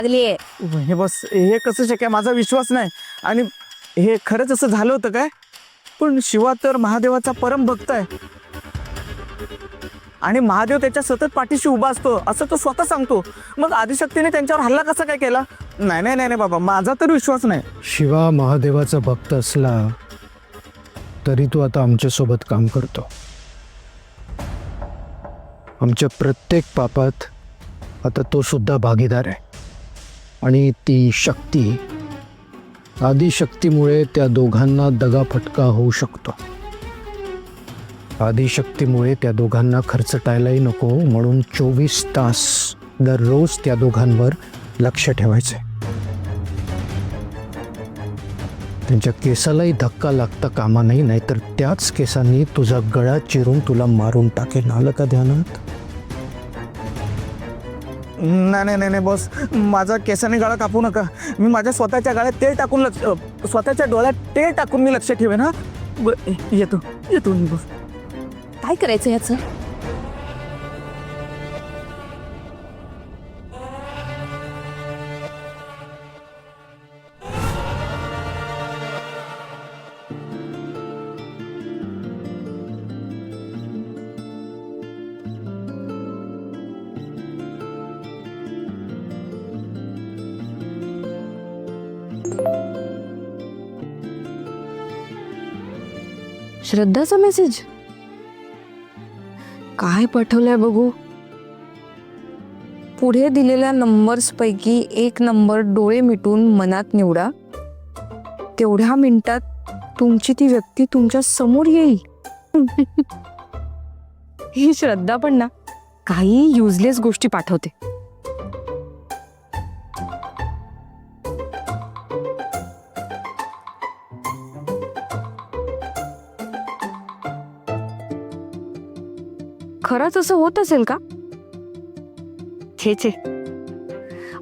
हे बस, हे कसं शक्य? माझा विश्वास नाही. आणि हे खरंच असं झालं होतं काय? पण शिवा तर महादेवाचा परम भक्त आहे आणि महादेव त्याच्या सतत पाठीशी उभा असतो असं तो स्वतः सांगतो. मग आदिशक्तीने त्यांच्यावर हल्ला कसा काय केला? नाही नाही नाही बाबा, माझा तर विश्वास नाही. शिवा महादेवाचा भक्त असला तरी तो आता आमच्यासोबत काम करतो. आमच्या प्रत्येक पापात आता तो सुद्धा भागीदार आहे. आणि ती शक्ती, आदिशक्तीमुळे त्या दोघांना दगाफटका होऊ शकतो. आदिशक्तीमुळे त्या दोघांना खर्चटायलाही नको, म्हणून 24 तास दररोज त्या दोघांवर लक्ष ठेवायचे. त्यांच्या केसालाही धक्का लागता कामा नाही, नाहीतर त्याच केसांनी तुझा गळा चिरून तुला मारून टाकेन. आलं का ध्यानात? नाही नाही नाही बॉस, माझा केसाने गळा कापू नका. मी माझ्या स्वतःच्या गळ्यात तेल टाकून स्वतःच्या डोळ्यात तेल टाकून मी लक्ष ठेवेन. हा, येतो येतो मी बॉस. काय करायचं याचं? श्रद्धाचा मेसेज काय पाठवलाय बघू. पुढे दिलेल्या नंबर्स पैकी एक नंबर डोळे मिटून मनात निवडा. तेवढ्या मिनिटात तुमची ती व्यक्ती तुमच्या समोर येईल. ही श्रद्धा पण ना काही युजलेस गोष्टी पाठवते. खरंच असं होत असेल का? छे छे,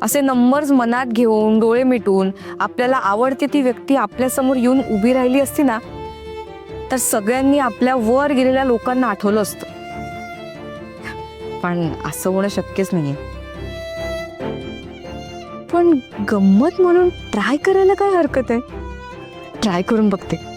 असे नंबर्स मनात घेऊन डोळे मिटून आपल्याला आवडते ती व्यक्ती आपल्या समोर येऊन उभी राहिली असती ना, तर सगळ्यांनी आपल्या वर गेलेल्या लोकांना आठवलं असतं. पण असं होणं शक्यच नाहीये. पण गंमत म्हणून ट्राय करायला काय हरकत आहे? ट्राय करून बघते.